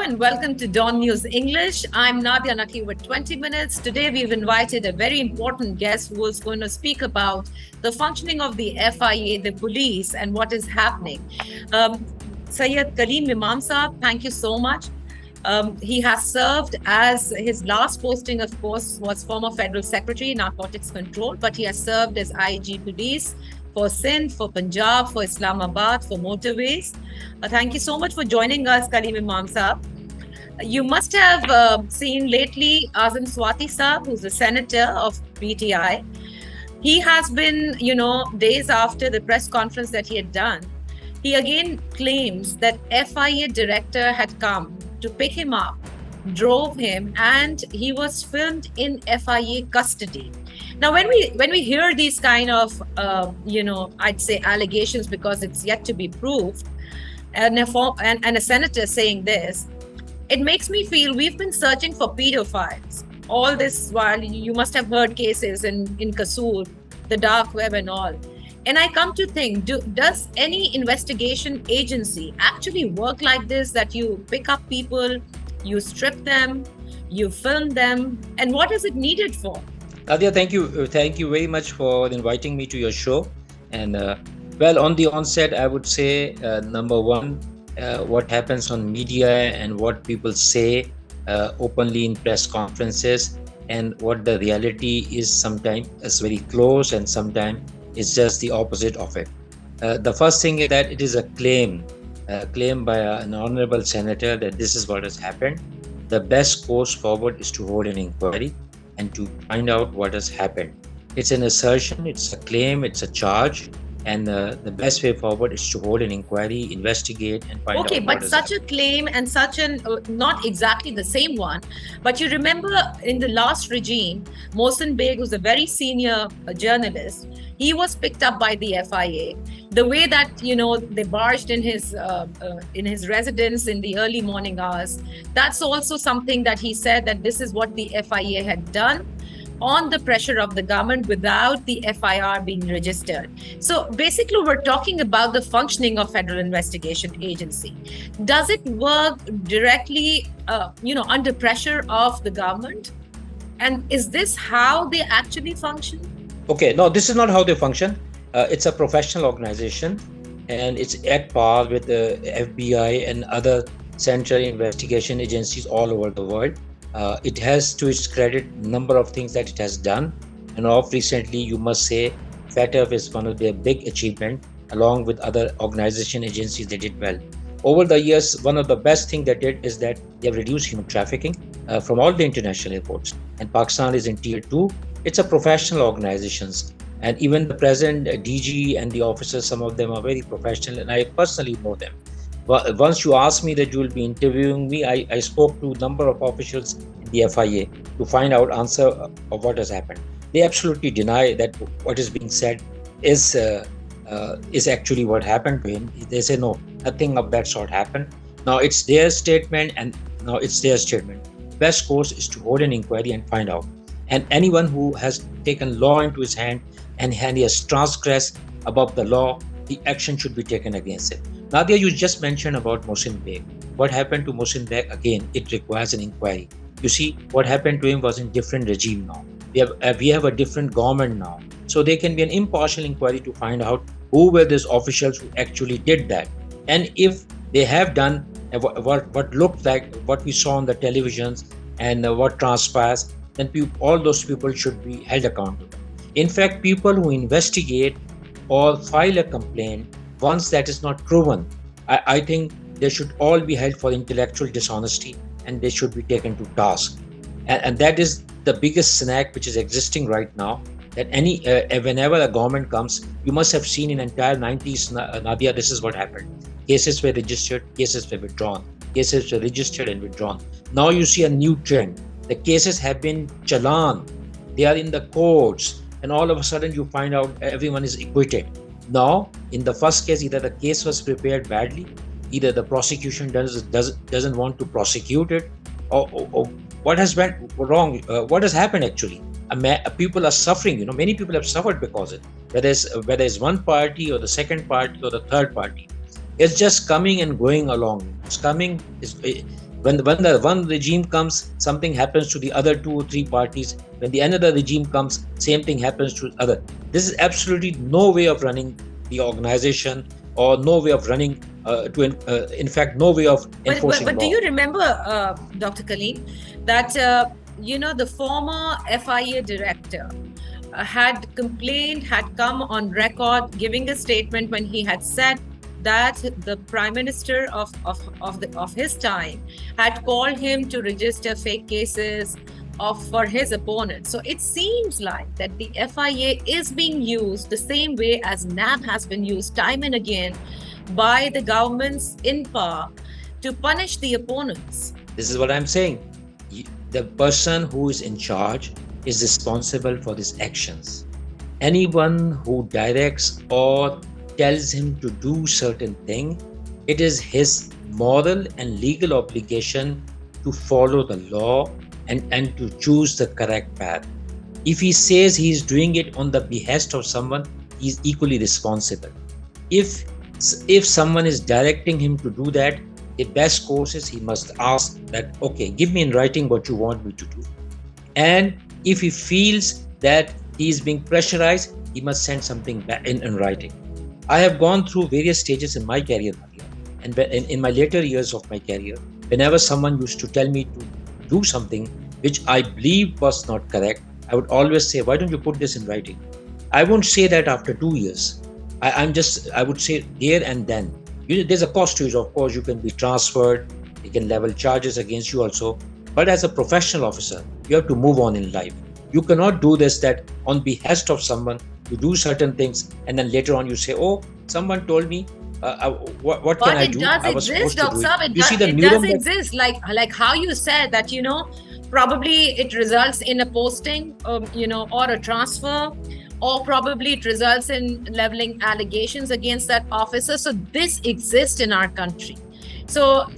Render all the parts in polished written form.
and welcome to DawnNews English. I'm Nadia Naqi with 20 minutes. Today we've invited a very important guest who is going to speak about the functioning of the FIA, the police, and what is happening. Syed Kaleem Imam Saab, thank you so much. He has served as his last posting, of course, was former Federal Secretary, Narcotics Control, but he has served as IG Police for Sindh, for Punjab, for Islamabad, for motorways. Thank you so much for joining us, Kaleem Imam Saab. You must have seen lately Azam Swati Saab, who's a senator of PTI. He has been, days after the press conference that he had done, he again claims that FIA director had come to pick him up, drove him, and he was filmed in FIA custody. Now, when we hear these kind of, I'd say allegations, because it's yet to be proved, and a senator saying this, it makes me feel we've been searching for pedophiles all this while. You must have heard cases in Kasoor, the dark web and all. And I come to think, does any investigation agency actually work like this, that you pick up people, you strip them, you film them, and what is it needed for? Nadia, thank you very much for inviting me to your show. And on the onset, I would say, number one, what happens on media and what people say openly in press conferences and what the reality is sometimes is very close and sometimes it's just the opposite of it. The first thing is that it is a claim by an honorable senator that this is what has happened. The best course forward is to hold an inquiry and to find out what has happened. It's an assertion, it's a claim, it's a charge, and the best way forward is to hold an inquiry, investigate, and find out. Okay, but such a claim and such an not exactly the same one, but you remember in the last regime, Mohsin Beg, who's a very senior journalist, he was picked up by the FIA. The way that they barged in his residence in the early morning hours, that's also something that he said that this is what the FIA had done on the pressure of the government without the FIR being registered. So basically, we're talking about the functioning of Federal Investigation Agency. Does it work directly, under pressure of the government? And is this how they actually function? Okay, no, this is not how they function. It's a professional organization, and it's at par with the FBI and other central investigation agencies all over the world. It has to its credit a number of things that it has done, and of recently you must say FATF is one of their big achievements, along with other organization agencies. They did well over the years. One of the best things they did is that they have reduced human trafficking from all the international airports, and Pakistan is in tier 2. It's a professional organizations, and even the present DG and the officers, some of them are very professional, and I personally know them. Once you asked me that you will be interviewing me, I spoke to a number of officials in the FIA to find out answer of what has happened. They absolutely deny that what is being said is actually what happened to him. They say no, nothing of that sort happened. Now it's their statement, Best course is to hold an inquiry and find out. And anyone who has taken law into his hand and he has transgressed above the law, the action should be taken against it. Nadia, you just mentioned about Mohsin Beg. What happened to Mohsin Beg? Again, it requires an inquiry. You see, what happened to him was in different regime now. We have a different government now. So there can be an impartial inquiry to find out who were these officials who actually did that. And if they have done what looked like what we saw on the televisions and what transpires, then all those people should be held accountable. In fact, people who investigate or file a complaint, once that is not proven, I think they should all be held for intellectual dishonesty and they should be taken to task. And that is the biggest snag which is existing right now, that whenever a government comes, you must have seen in entire 90s, Nadia, this is what happened. Cases were registered, cases were withdrawn, cases were registered and withdrawn. Now you see a new trend. The cases have been challan, they are in the courts, and all of a sudden you find out everyone is acquitted. Now, in the first case, either the case was prepared badly, either the prosecution doesn't want to prosecute it, or what has went wrong, what has happened actually. People are suffering, many people have suffered because of it, whether it's one party or the second party or the third party. It's just coming and going along. When the one regime comes, something happens to the other two or three parties. When the another regime comes, same thing happens to other. This is absolutely no way of running the organization, or no way of running in fact, no way of enforcing but law. do you remember, Dr. Kaleem, that the former FIA director had come on record giving a statement when he had said that the prime minister of his time had called him to register fake cases for his opponents. So it seems like that the FIA is being used the same way as NAB has been used time and again by the governments in power to punish the opponents. This is what I'm saying. The person who is in charge is responsible for his actions. Anyone who directs or tells him to do certain thing, it is his moral and legal obligation to follow the law and to choose the correct path. If he says he is doing it on the behest of someone, he is equally responsible. If someone is directing him to do that, the best course is he must ask that, okay, give me in writing what you want me to do. And if he feels that he is being pressurized, he must send something back in writing. I have gone through various stages in my career, and in my later years of my career, whenever someone used to tell me to do something which I believe was not correct, I would always say, why don't you put this in writing? I won't say that after 2 years. I would say there and then. There's a cost to it. Of course, you can be transferred, they can level charges against you also. But as a professional officer, you have to move on in life. You cannot do this, that on behest of someone, you do certain things and then later on you say, oh, someone told me, what can I do? But it does exist, Dr. Saab. It does exist. Like how you said that, probably it results in a posting, or a transfer, or probably it results in leveling allegations against that officer. So this exists in our country. So,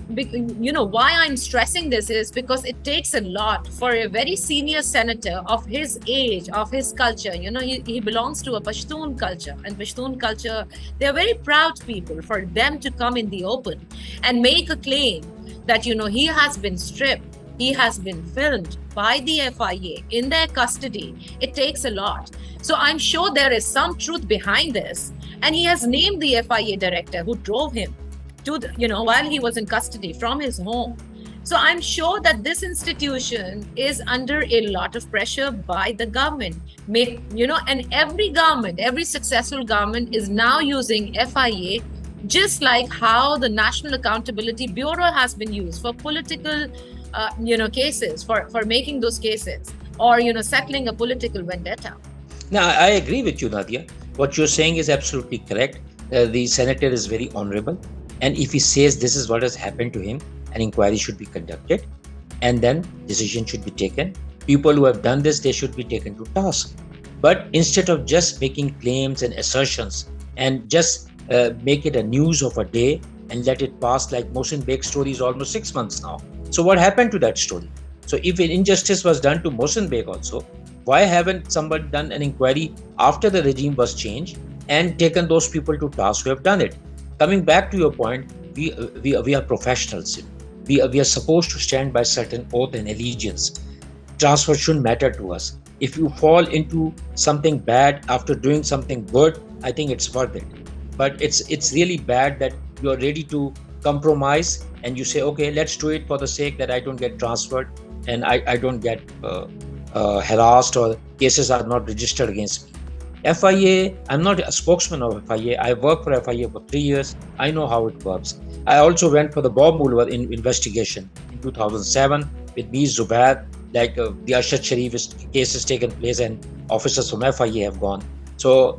why I'm stressing this is because it takes a lot for a very senior senator of his age, of his culture. He belongs to a Pashtun culture, and Pashtun culture, they're very proud people. For them to come in the open and make a claim that, he has been stripped, he has been filmed by the FIA in their custody, it takes a lot. So I'm sure there is some truth behind this. And he has named the FIA director who drove him to while he was in custody from his home. So I'm sure that this institution is under a lot of pressure by the government. And every successful government is now using FIA, just like how the National Accountability Bureau has been used for political cases, for making those cases, or settling a political vendetta. Now, I agree with you, Nadia. What you're saying is absolutely correct. The senator is very honorable. And if he says this is what has happened to him, an inquiry should be conducted and then decision should be taken. People who have done this, they should be taken to task. But instead of just making claims and assertions and just make it a news of a day and let it pass, like Mohsin Beg's story is almost 6 months now. So what happened to that story? So if an injustice was done to Mohsin Beg also, why haven't somebody done an inquiry after the regime was changed and taken those people to task who have done it? Coming back to your point, we are professionals. We are supposed to stand by certain oath and allegiance. Transfer shouldn't matter to us. If you fall into something bad after doing something good, I think it's worth it. But it's really bad that you are ready to compromise and you say, okay, let's do it for the sake that I don't get transferred and I don't get harassed or cases are not registered against me. FIA, I'm not a spokesman of FIA. I worked for FIA for 3 years. I know how it works. I also went for the Bob Mueller investigation in 2007 with me, Zubair, like the Arshad Sharif case has taken place and officers from FIA have gone. So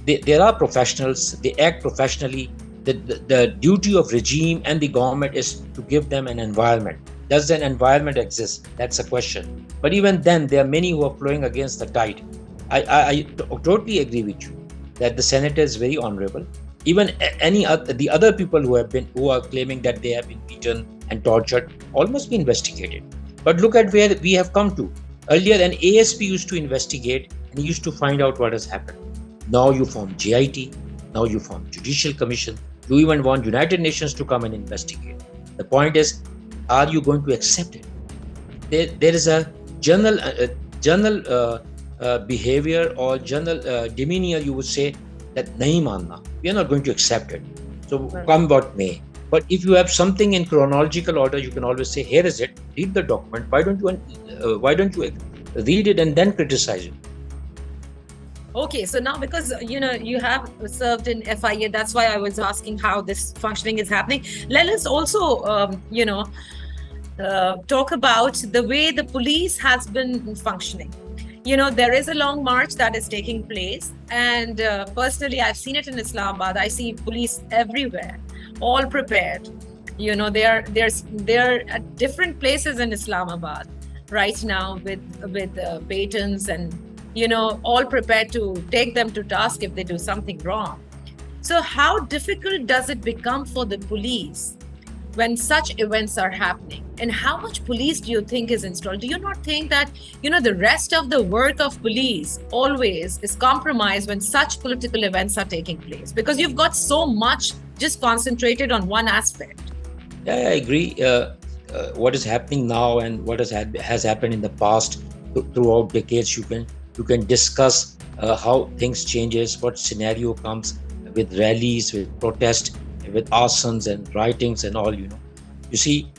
there are professionals, they act professionally. The duty of regime and the government is to give them an environment. Does an environment exist? That's a question. But even then, there are many who are flowing against the tide. I totally agree with you that the senator is very honorable. Even the other people who are claiming that they have been beaten and tortured, all must be investigated. But look at where we have come to. Earlier, an ASP used to investigate and he used to find out what has happened. Now you form JIT. Now you form Judicial Commission. You even want United Nations to come and investigate. The point is, are you going to accept it? There is a general behavior or general demeanor, you would say, that nahi manna, we are not going to accept it. So come what may. But if you have something in chronological order, you can always say, here is it, read the document. Why don't you read it and then criticize it? Okay, so now because you have served in FIA, that's why I was asking how this functioning is happening. Let us also talk about the way the police has been functioning. There is a long march that is taking place, and personally, I've seen it in Islamabad. I see police everywhere, all prepared. They're at different places in Islamabad right now with batons and all prepared to take them to task if they do something wrong. So how difficult does it become for the police when such events are happening? And how much police do you think is installed? Do you not think that, the rest of the work of police always is compromised when such political events are taking place? Because you've got so much just concentrated on one aspect. Yeah, I agree. What is happening now and what has happened in the past throughout decades, you can discuss how things changes, what scenario comes with rallies, with protest, with arsons and writings and all. You see,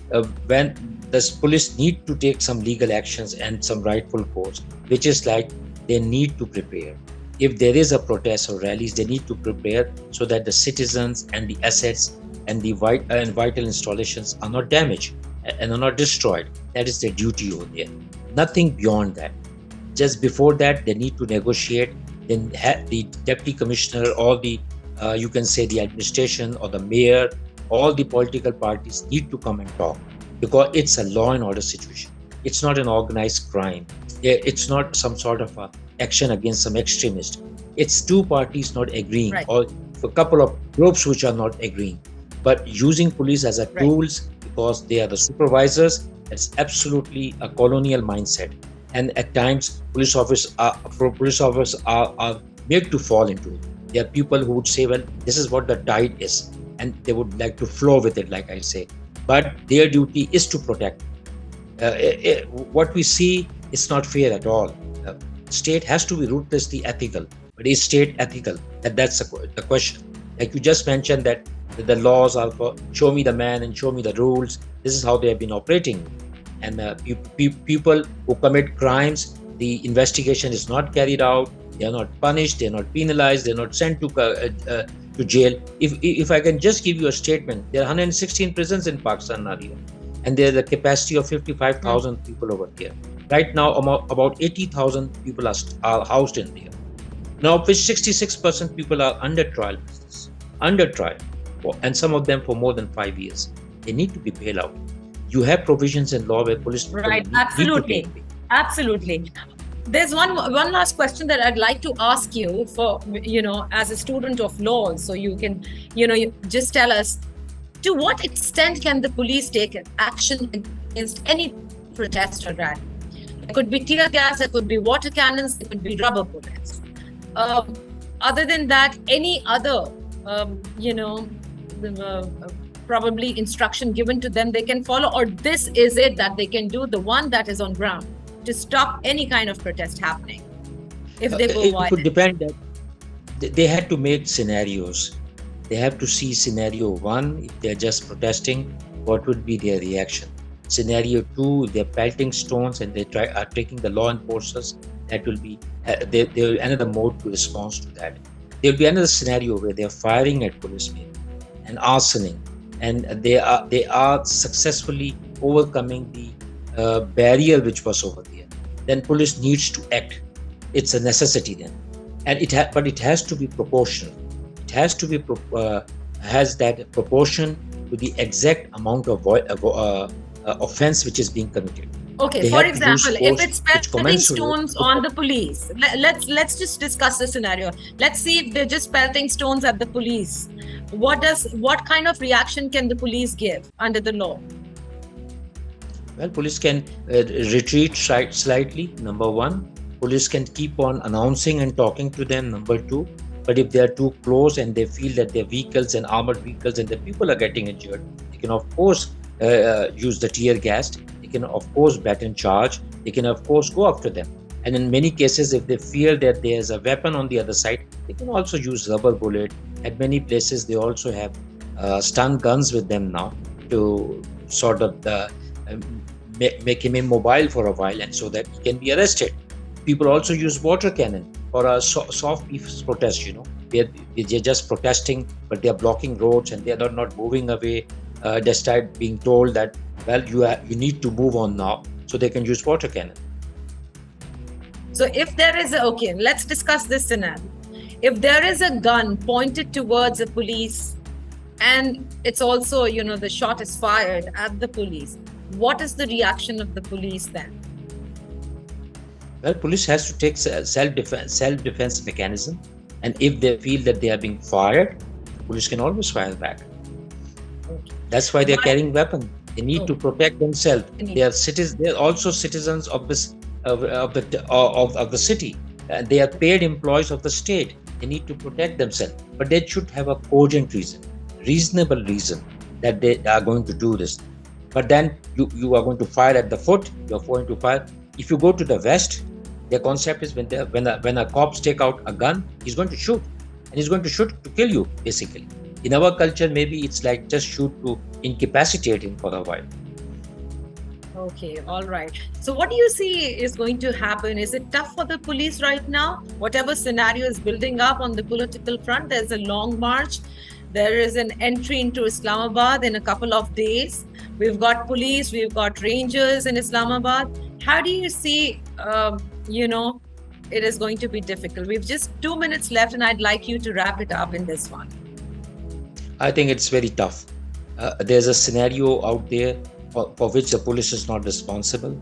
when the police need to take some legal actions and some rightful course, which is like they need to prepare. If there is a protest or rallies, they need to prepare so that the citizens and the assets and the vital installations are not damaged and are not destroyed. That is their duty over there. Nothing beyond that. Just before that, they need to negotiate. Then the deputy commissioner, all the you can say the administration or the mayor, all the political parties need to come and talk, because it's a law and order situation. It's not an organized crime. It's not some sort of a action against some extremist. It's two parties not agreeing, right, or a couple of groups which are not agreeing. But using police as a tools because they are the supervisors, it's absolutely a colonial mindset. And at times, police officers are made to fall into it. There are people who would say, well, this is what the tide is, and they would like to flow with it, like I say. But their duty is to protect. What we see is not fair at all. State has to be ruthlessly ethical, but is state ethical? That's the question. Like you just mentioned that the laws are for show me the man and show me the rules. This is how they have been operating. And people who commit crimes, the investigation is not carried out. They are not punished. They are not penalized. They are not sent to jail. If I can just give you a statement, there are 116 prisons in Pakistan, Nadia, and there is a capacity of 55,000 people over here. Right now, about 80,000 people are housed in there. Now, which 66% people are under trial, and some of them for more than 5 years. They need to be bailed out. You have provisions in law where police absolutely. There's one last question that I'd like to ask you for, as a student of law. So you can, you just tell us, to what extent can the police take action against any protest or rally? It could be tear gas, it could be water cannons, it could be rubber bullets. Other than that, any other, probably instruction given to them they can follow, or this is it that they can do, the one that is on ground, to stop any kind of protest happening if they go violent? It could depend. That they had to make scenarios. They have to see scenario one, if they're just protesting, what would be their reaction? Scenario two, if they're pelting stones and they are taking the law enforcers, that will be there will be another mode to respond to that. There will be another scenario where they're firing at policemen and arsoning, and they are successfully overcoming the barrier which was over there. Then police needs to act. It's a necessity then, and but it has to be proportional. It has to be has that proportion to the exact amount of offense which is being committed. Okay, for example, if it's pelting stones on the police, let's just discuss the scenario. Let's see if they're just pelting stones at the police. What kind of reaction can the police give under the law? Well, police can retreat slightly, number one. Police can keep on announcing and talking to them, number two. But if they are too close and they feel that their vehicles and armored vehicles and the people are getting injured, they can of course use the tear gas. They can, of course, baton charge. They can, of course, go after them. And in many cases, if they feel that there's a weapon on the other side, they can also use rubber bullet. At many places, they also have stun guns with them now to sort of make him immobile for a while, and so that he can be arrested. People also use water cannon for a soft peace protest. They're just protesting, but they are blocking roads and they are not moving away, despite being told that, well, you need to move on now. So they can use water cannon. So if there is okay, let's discuss this scenario. If there is a gun pointed towards a police, and it's also, the shot is fired at the police, what is the reaction of the police then? Well, police has to take self-defense mechanism, and if they feel that they are being fired, police can always fire back. Okay. That's why they are carrying weapons. They need to protect themselves. They are also citizens of this of the city. They are paid employees of the state. They need to protect themselves, but they should have a cogent reason, reasonable reason that they are going to do this. But then you are going to fire at the foot. You are going to fire. If you go to the West, their concept is when a cops take out a gun, he's going to shoot, and he's going to shoot to kill you, basically. In our culture, maybe it's like just shoot to incapacitate him for a while. Okay, all right. So what do you see is going to happen? Is it tough for the police right now? Whatever scenario is building up on the political front, there's a long march. There is an entry into Islamabad in a couple of days. We've got police, we've got rangers in Islamabad. How do you see, it is going to be difficult? We've just 2 minutes left, and I'd like you to wrap it up in this one. I think it's very tough. There's a scenario out there for which the police is not responsible.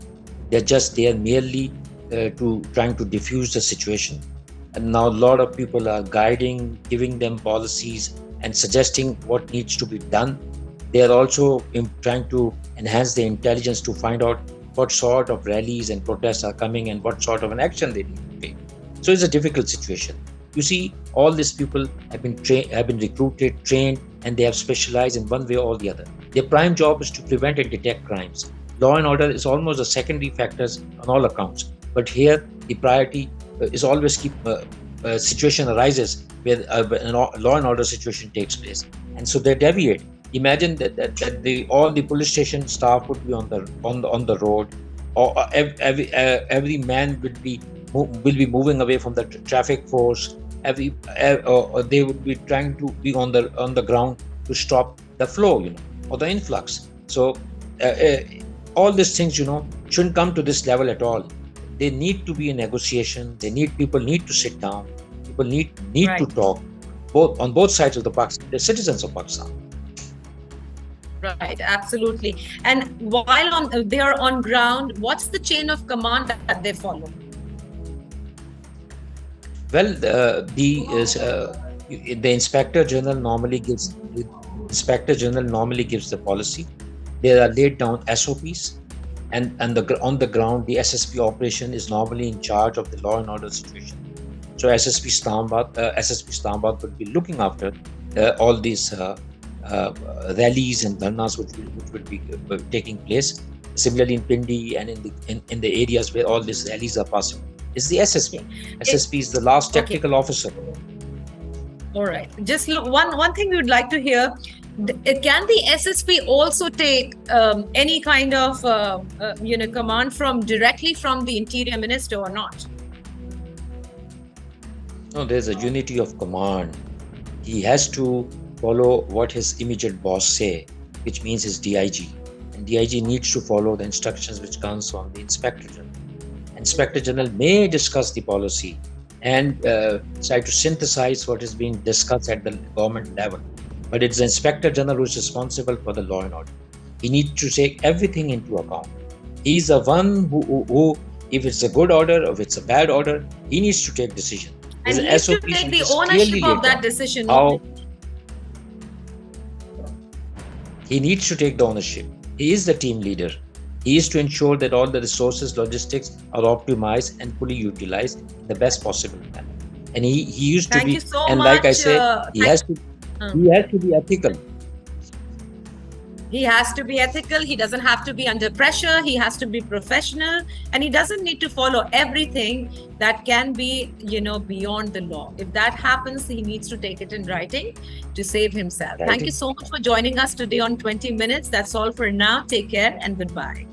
They're merely trying to diffuse the situation. And now a lot of people are guiding, giving them policies and suggesting what needs to be done. They are also trying to enhance their intelligence to find out what sort of rallies and protests are coming and what sort of an action they need to take. So it's a difficult situation. You see, all these people have been recruited, trained, and they have specialized in one way or the other. Their prime job is to prevent and detect crimes. Law and order is almost a secondary factor on all accounts. But here, the priority is always a situation arises where a law and order situation takes place, and so they deviate. Imagine that all the police station staff would be on the road, or every man will be moving away from the traffic force. Or they would be trying to be on the ground to stop the flow, or the influx. So all these things, shouldn't come to this level at all. They need to be a negotiation. People need to sit down. People need Right. to talk, on both sides of the Pakistan. The citizens of Pakistan. Right, absolutely. And while they are on ground, what's the chain of command that they follow? Well, the Inspector General normally gives the policy. There are laid down SOPs, and on the ground, the SSP operation is normally in charge of the law and order situation. So SSP Islamabad would be looking after all these rallies and dharnas which would be taking place. Similarly, in Pindi and in the areas where all these rallies are possible, is the SSP. SSP is the last technical officer. All right. Just one thing we would like to hear. Can the SSP also take any kind of command directly from the Interior Minister or not? No, there's a unity of command. He has to follow what his immediate boss say, which means his DIG. And DIG needs to follow the instructions which comes from the Inspector General. Inspector General may discuss the policy and try to synthesize what is being discussed at the government level. But it's the Inspector General who is responsible for the law and order. He needs to take everything into account. He's the one who, if it's a good order or if it's a bad order, he needs to take decision. And he needs to take the ownership of that decision. He needs to take the ownership. He is the team leader. He is to ensure that all the resources, logistics are optimized and fully utilized in the best possible manner. And he used to Thank be, you so and much, like I said, he has to be ethical. He has to be ethical. He doesn't have to be under pressure. He has to be professional, and he doesn't need to follow everything that can be, beyond the law. If that happens, he needs to take it in writing to save himself. Thank you so much for joining us today on 20 Minutes. That's all for now. Take care and goodbye.